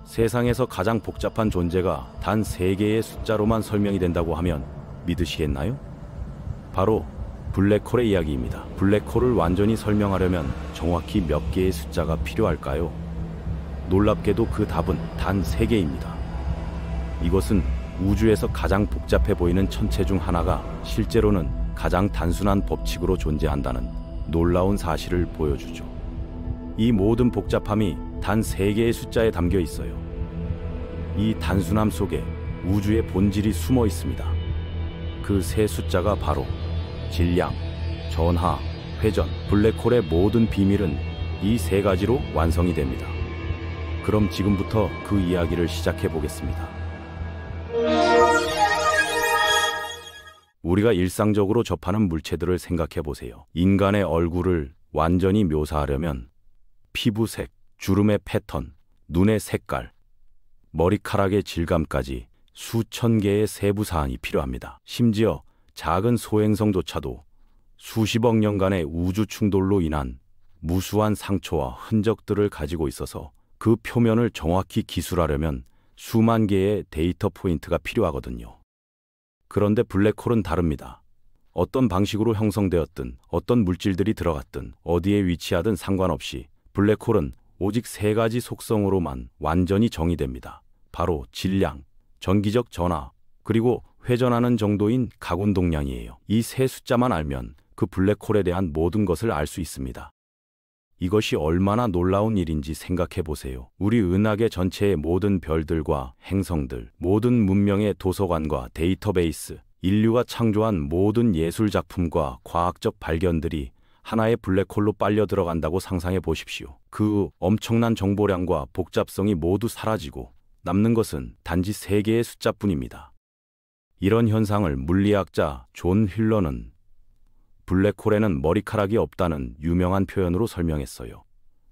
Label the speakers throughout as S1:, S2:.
S1: 세상에서 가장 복잡한 존재가 단 3개의 숫자로만 설명이 된다고 하면 믿으시겠나요? 바로 블랙홀의 이야기입니다. 블랙홀을 완전히 설명하려면 정확히 몇 개의 숫자가 필요할까요? 놀랍게도 그 답은 단 3개입니다. 이것은 우주에서 가장 복잡해 보이는 천체 중 하나가 실제로는 가장 단순한 법칙으로 존재한다는 놀라운 사실을 보여주죠. 이 모든 복잡함이 단 3개의 숫자에 담겨 있어요. 이 단순함 속에 우주의 본질이 숨어 있습니다. 그 세 숫자가 바로 질량, 전하, 회전, 블랙홀의 모든 비밀은 이 3가지로 완성이 됩니다. 그럼 지금부터 그 이야기를 시작해 보겠습니다. 우리가 일상적으로 접하는 물체들을 생각해 보세요. 인간의 얼굴을 완전히 묘사하려면 피부색, 주름의 패턴, 눈의 색깔, 머리카락의 질감까지 수천 개의 세부 사항이 필요합니다. 심지어 작은 소행성조차도 수십억 년간의 우주 충돌로 인한 무수한 상처와 흔적들을 가지고 있어서 그 표면을 정확히 기술하려면 수만 개의 데이터 포인트가 필요하거든요. 그런데 블랙홀은 다릅니다. 어떤 방식으로 형성되었든 어떤 물질들이 들어갔든 어디에 위치하든 상관없이 블랙홀은 오직 3가지 속성으로만 완전히 정의됩니다. 바로 질량, 전기적 전하, 그리고 회전하는 정도인 각운동량이에요. 이 3 숫자만 알면 그 블랙홀에 대한 모든 것을 알 수 있습니다. 이것이 얼마나 놀라운 일인지 생각해 보세요. 우리 은하계 전체의 모든 별들과 행성들, 모든 문명의 도서관과 데이터베이스, 인류가 창조한 모든 예술작품과 과학적 발견들이 하나의 블랙홀로 빨려 들어간다고 상상해 보십시오. 그 엄청난 정보량과 복잡성이 모두 사라지고 남는 것은 단지 3개의 숫자뿐입니다. 이런 현상을 물리학자 존 휠러는 블랙홀에는 머리카락이 없다는 유명한 표현으로 설명했어요.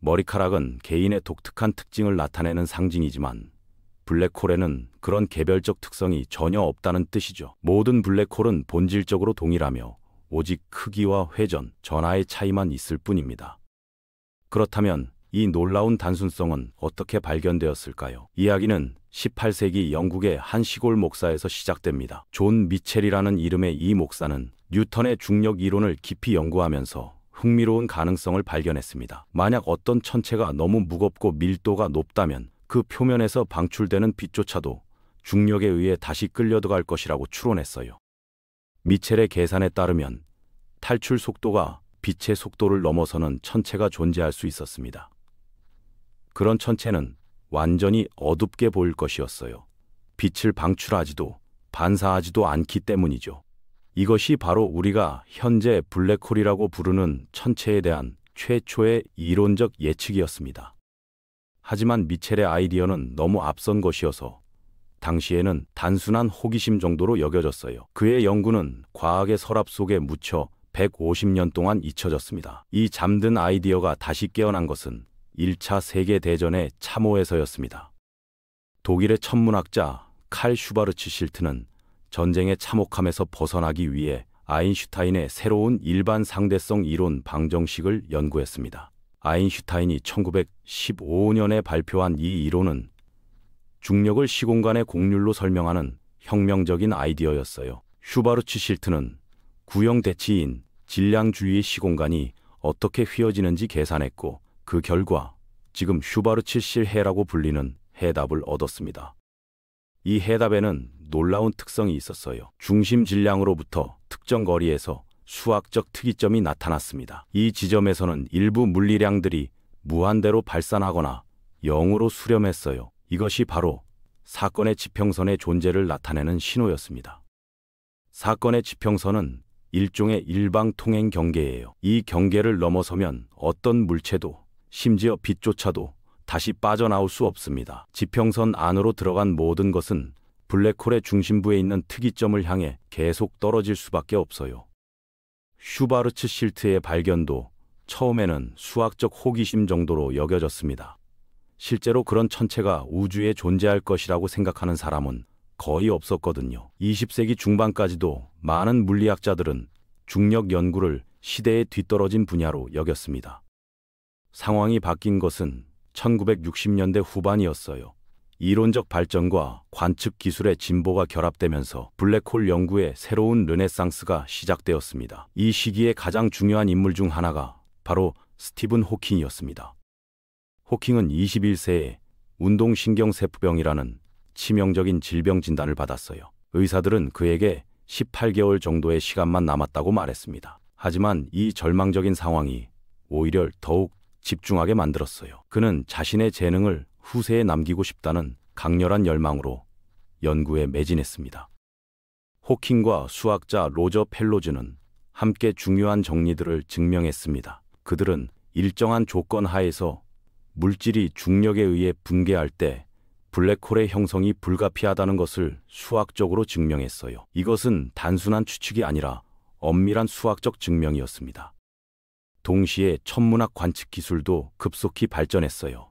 S1: 머리카락은 개인의 독특한 특징을 나타내는 상징이지만 블랙홀에는 그런 개별적 특성이 전혀 없다는 뜻이죠. 모든 블랙홀은 본질적으로 동일하며 오직 크기와 회전, 전하의 차이만 있을 뿐입니다. 그렇다면 이 놀라운 단순성은 어떻게 발견되었을까요? 이야기는 18세기 영국의 한 시골 목사에서 시작됩니다. 존 미첼이라는 이름의 이 목사는 뉴턴의 중력 이론을 깊이 연구하면서 흥미로운 가능성을 발견했습니다. 만약 어떤 천체가 너무 무겁고 밀도가 높다면 그 표면에서 방출되는 빛조차도 중력에 의해 다시 끌려들어갈 것이라고 추론했어요. 미첼의 계산에 따르면 탈출 속도가 빛의 속도를 넘어서는 천체가 존재할 수 있었습니다. 그런 천체는 완전히 어둡게 보일 것이었어요. 빛을 방출하지도 반사하지도 않기 때문이죠. 이것이 바로 우리가 현재 블랙홀이라고 부르는 천체에 대한 최초의 이론적 예측이었습니다. 하지만 미첼의 아이디어는 너무 앞선 것이어서 당시에는 단순한 호기심 정도로 여겨졌어요. 그의 연구는 과학의 서랍 속에 묻혀 150년 동안 잊혀졌습니다. 이 잠든 아이디어가 다시 깨어난 것은 1차 세계대전의 참호에서였습니다. 독일의 천문학자 칼 슈바르츠 실트는 전쟁의 참혹함에서 벗어나기 위해 아인슈타인의 새로운 일반 상대성 이론 방정식을 연구했습니다. 아인슈타인이 1915년에 발표한 이 이론은 중력을 시공간의 곡률로 설명하는 혁명적인 아이디어였어요. 슈바르츠 실트는 구형 대치인 질량주의 시공간이 어떻게 휘어지는지 계산했고 그 결과 지금 슈바르츠 실해라고 불리는 해답을 얻었습니다. 이 해답에는 놀라운 특성이 있었어요. 중심 질량으로부터 특정 거리에서 수학적 특이점이 나타났습니다. 이 지점에서는 일부 물리량들이 무한대로 발산하거나 0으로 수렴했어요. 이것이 바로 사건의 지평선의 존재를 나타내는 신호였습니다. 사건의 지평선은 일종의 일방통행 경계예요. 이 경계를 넘어서면 어떤 물체도 심지어 빛조차도 다시 빠져나올 수 없습니다. 지평선 안으로 들어간 모든 것은 블랙홀의 중심부에 있는 특이점을 향해 계속 떨어질 수밖에 없어요. 슈바르츠 실트의 발견도 처음에는 수학적 호기심 정도로 여겨졌습니다. 실제로 그런 천체가 우주에 존재할 것이라고 생각하는 사람은 거의 없었거든요. 20세기 중반까지도 많은 물리학자들은 중력 연구를 시대에 뒤떨어진 분야로 여겼습니다. 상황이 바뀐 것은 1960년대 후반이었어요. 이론적 발전과 관측 기술의 진보가 결합되면서 블랙홀 연구의 새로운 르네상스가 시작되었습니다. 이 시기의 가장 중요한 인물 중 하나가 바로 스티븐 호킹이었습니다. 호킹은 21세에 운동신경세포병이라는 치명적인 질병 진단을 받았어요. 의사들은 그에게 18개월 정도의 시간만 남았다고 말했습니다. 하지만 이 절망적인 상황이 오히려 더욱 집중하게 만들었어요. 그는 자신의 재능을 후세에 남기고 싶다는 강렬한 열망으로 연구에 매진했습니다. 호킹과 수학자 로저 펠로즈는 함께 중요한 정리들을 증명했습니다. 그들은 일정한 조건 하에서 물질이 중력에 의해 붕괴할 때 블랙홀의 형성이 불가피하다는 것을 수학적으로 증명했어요. 이것은 단순한 추측이 아니라 엄밀한 수학적 증명이었습니다. 동시에 천문학 관측 기술도 급속히 발전했어요.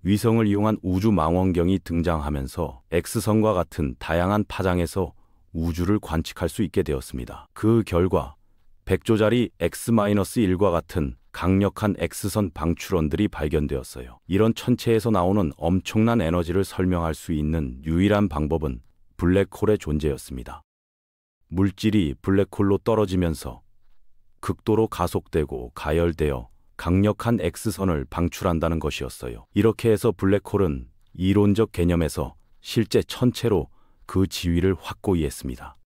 S1: 위성을 이용한 우주 망원경이 등장하면서 X선과 같은 다양한 파장에서 우주를 관측할 수 있게 되었습니다. 그 결과 100조짜리 X-1과 같은 강력한 X선 방출원들이 발견되었어요. 이런 천체에서 나오는 엄청난 에너지를 설명할 수 있는 유일한 방법은 블랙홀의 존재였습니다. 물질이 블랙홀로 떨어지면서 극도로 가속되고 가열되어 강력한 X선을 방출한다는 것이었어요. 이렇게 해서 블랙홀은 이론적 개념에서 실제 천체로 그 지위를 확고히 했습니다.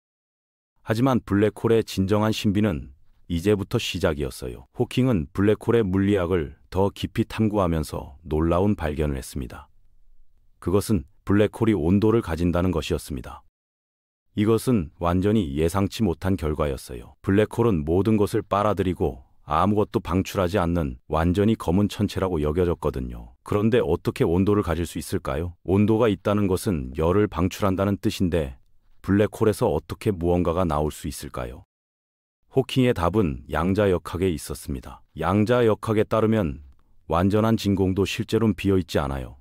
S1: 하지만 블랙홀의 진정한 신비는 이제부터 시작이었어요. 호킹은 블랙홀의 물리학을 더 깊이 탐구하면서 놀라운 발견을 했습니다. 그것은 블랙홀이 온도를 가진다는 것이었습니다. 이것은 완전히 예상치 못한 결과였어요. 블랙홀은 모든 것을 빨아들이고 아무것도 방출하지 않는 완전히 검은 천체라고 여겨졌거든요. 그런데 어떻게 온도를 가질 수 있을까요? 온도가 있다는 것은 열을 방출한다는 뜻인데 블랙홀에서 어떻게 무언가가 나올 수 있을까요? 호킹의 답은 양자역학에 있었습니다. 양자역학에 따르면 완전한 진공도 실제로는 비어있지 않아요.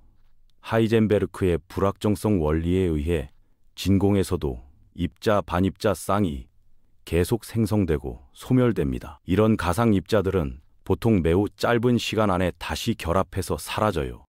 S1: 하이젠베르크의 불확정성 원리에 의해 진공에서도 입자, 반입자 쌍이 계속 생성되고 소멸됩니다. 이런 가상 입자들은 보통 매우 짧은 시간 안에 다시 결합해서 사라져요.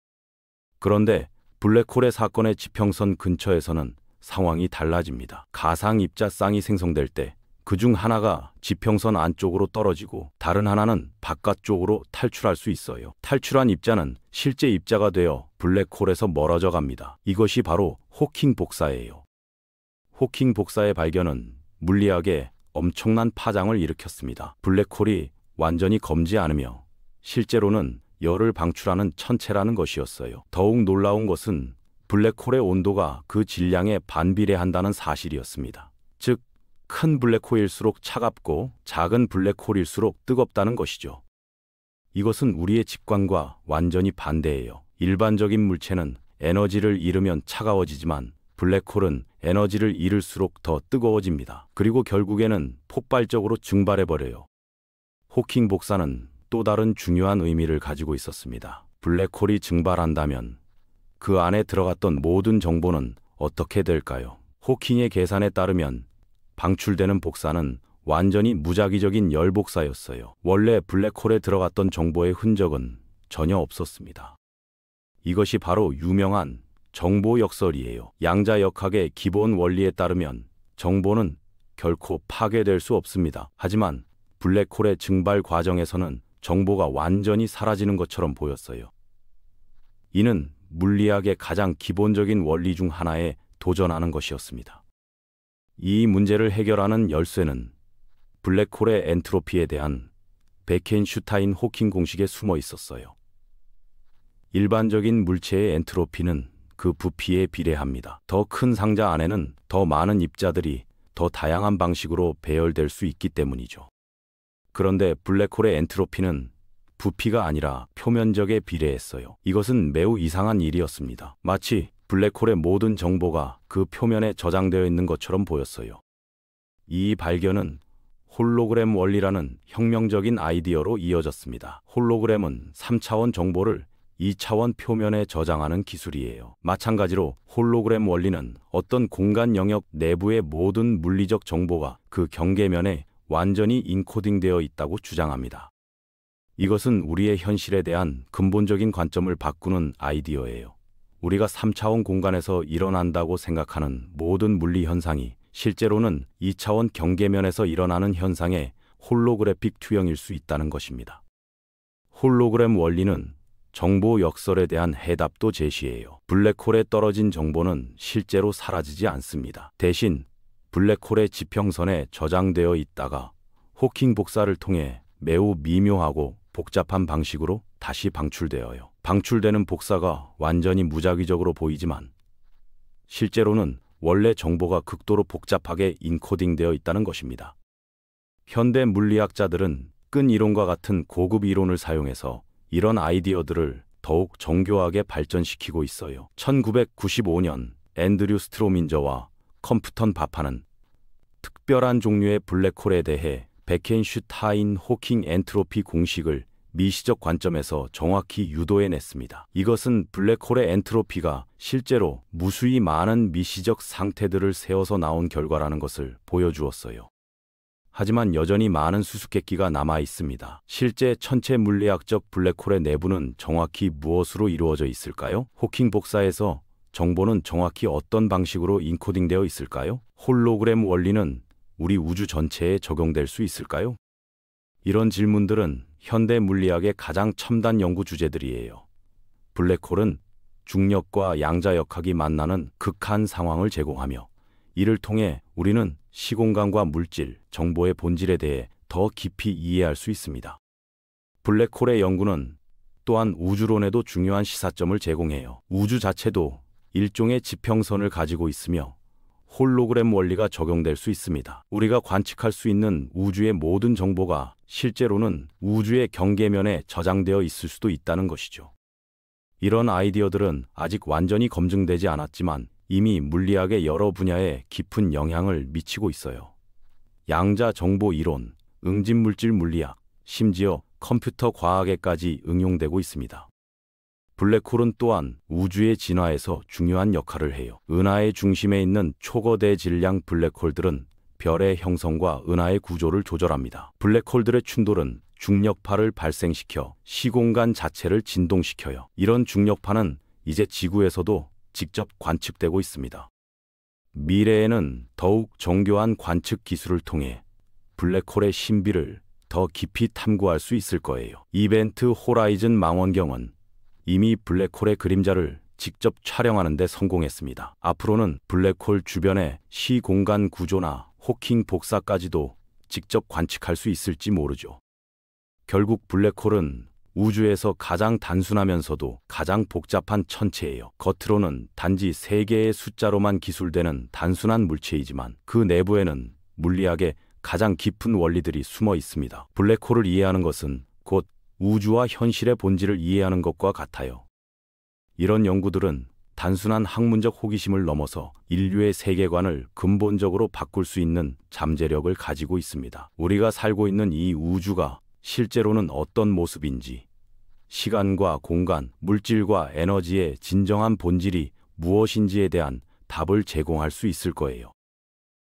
S1: 그런데 블랙홀의 사건의 지평선 근처에서는 상황이 달라집니다. 가상 입자 쌍이 생성될 때 그중 하나가 지평선 안쪽으로 떨어지고 다른 하나는 바깥쪽으로 탈출할 수 있어요. 탈출한 입자는 실제 입자가 되어 블랙홀에서 멀어져 갑니다. 이것이 바로 호킹 복사예요. 호킹 복사의 발견은 물리학에 엄청난 파장을 일으켰습니다. 블랙홀이 완전히 검지 않으며 실제로는 열을 방출하는 천체라는 것이었어요. 더욱 놀라운 것은 블랙홀의 온도가 그 질량에 반비례한다는 사실이었습니다. 즉, 큰 블랙홀일수록 차갑고 작은 블랙홀일수록 뜨겁다는 것이죠. 이것은 우리의 직관과 완전히 반대예요. 일반적인 물체는 에너지를 잃으면 차가워지지만 블랙홀은 에너지를 잃을수록 더 뜨거워집니다. 그리고 결국에는 폭발적으로 증발해버려요. 호킹 복사는 또 다른 중요한 의미를 가지고 있었습니다. 블랙홀이 증발한다면 그 안에 들어갔던 모든 정보는 어떻게 될까요? 호킹의 계산에 따르면 방출되는 복사는 완전히 무작위적인 열 복사였어요. 원래 블랙홀에 들어갔던 정보의 흔적은 전혀 없었습니다. 이것이 바로 유명한 정보 역설이에요. 양자역학의 기본 원리에 따르면 정보는 결코 파괴될 수 없습니다. 하지만 블랙홀의 증발 과정에서는 정보가 완전히 사라지는 것처럼 보였어요. 이는 물리학의 가장 기본적인 원리 중 하나에 도전하는 것이었습니다. 이 문제를 해결하는 열쇠는 블랙홀의 엔트로피에 대한 베켄슈타인 호킹 공식에 숨어 있었어요. 일반적인 물체의 엔트로피는 그 부피에 비례합니다. 더 큰 상자 안에는 더 많은 입자들이 더 다양한 방식으로 배열될 수 있기 때문이죠. 그런데 블랙홀의 엔트로피는 부피가 아니라 표면적에 비례했어요. 이것은 매우 이상한 일이었습니다. 마치 블랙홀의 모든 정보가 그 표면에 저장되어 있는 것처럼 보였어요. 이 발견은 홀로그램 원리라는 혁명적인 아이디어로 이어졌습니다. 홀로그램은 3차원 정보를 2차원 표면에 저장하는 기술이에요. 마찬가지로 홀로그램 원리는 어떤 공간 영역 내부의 모든 물리적 정보가 그 경계면에 완전히 인코딩되어 있다고 주장합니다. 이것은 우리의 현실에 대한 근본적인 관점을 바꾸는 아이디어예요. 우리가 3차원 공간에서 일어난다고 생각하는 모든 물리 현상이 실제로는 2차원 경계면에서 일어나는 현상의 홀로그래픽 투영일 수 있다는 것입니다. 홀로그램 원리는 정보 역설에 대한 해답도 제시해요. 블랙홀에 떨어진 정보는 실제로 사라지지 않습니다. 대신 블랙홀의 지평선에 저장되어 있다가 호킹 복사를 통해 매우 미묘하고 복잡한 방식으로 다시 방출되어요. 방출되는 복사가 완전히 무작위적으로 보이지만 실제로는 원래 정보가 극도로 복잡하게 인코딩되어 있다는 것입니다. 현대 물리학자들은 끈 이론과 같은 고급 이론을 사용해서 이런 아이디어들을 더욱 정교하게 발전시키고 있어요. 1995년 앤드류 스트로민저와 컴프턴 바파는 특별한 종류의 블랙홀에 대해 베켄슈타인 호킹 엔트로피 공식을 미시적 관점에서 정확히 유도해냈습니다. 이것은 블랙홀의 엔트로피가 실제로 무수히 많은 미시적 상태들을 세워서 나온 결과라는 것을 보여주었어요. 하지만 여전히 많은 수수께끼가 남아 있습니다. 실제 천체 물리학적 블랙홀의 내부는 정확히 무엇으로 이루어져 있을까요? 호킹 복사에서 정보는 정확히 어떤 방식으로 인코딩되어 있을까요? 홀로그램 원리는 우리 우주 전체에 적용될 수 있을까요? 이런 질문들은 현대 물리학의 가장 첨단 연구 주제들이에요. 블랙홀은 중력과 양자역학이 만나는 극한 상황을 제공하며 이를 통해 우리는 시공간과 물질, 정보의 본질에 대해 더 깊이 이해할 수 있습니다. 블랙홀의 연구는 또한 우주론에도 중요한 시사점을 제공해요. 우주 자체도 일종의 지평선을 가지고 있으며 홀로그램 원리가 적용될 수 있습니다. 우리가 관측할 수 있는 우주의 모든 정보가 실제로는 우주의 경계면에 저장되어 있을 수도 있다는 것이죠. 이런 아이디어들은 아직 완전히 검증되지 않았지만 이미 물리학의 여러 분야에 깊은 영향을 미치고 있어요. 양자 정보 이론, 응집물질 물리학, 심지어 컴퓨터 과학에까지 응용되고 있습니다. 블랙홀은 또한 우주의 진화에서 중요한 역할을 해요. 은하의 중심에 있는 초거대 질량 블랙홀들은 별의 형성과 은하의 구조를 조절합니다. 블랙홀들의 충돌은 중력파를 발생시켜 시공간 자체를 진동시켜요. 이런 중력파는 이제 지구에서도 직접 관측되고 있습니다. 미래에는 더욱 정교한 관측 기술을 통해 블랙홀의 신비를 더 깊이 탐구할 수 있을 거예요. 이벤트 호라이즌 망원경은 이미 블랙홀의 그림자를 직접 촬영하는 데 성공했습니다. 앞으로는 블랙홀 주변의 시공간 구조나 호킹 복사까지도 직접 관측할 수 있을지 모르죠. 결국 블랙홀은 우주에서 가장 단순하면서도 가장 복잡한 천체예요. 겉으로는 단지 3개의 숫자로만 기술되는 단순한 물체이지만 그 내부에는 물리학의 가장 깊은 원리들이 숨어 있습니다. 블랙홀을 이해하는 것은 곧 우주와 현실의 본질을 이해하는 것과 같아요. 이런 연구들은 단순한 학문적 호기심을 넘어서 인류의 세계관을 근본적으로 바꿀 수 있는 잠재력을 가지고 있습니다. 우리가 살고 있는 이 우주가 실제로는 어떤 모습인지, 시간과 공간, 물질과 에너지의 진정한 본질이 무엇인지에 대한 답을 제공할 수 있을 거예요.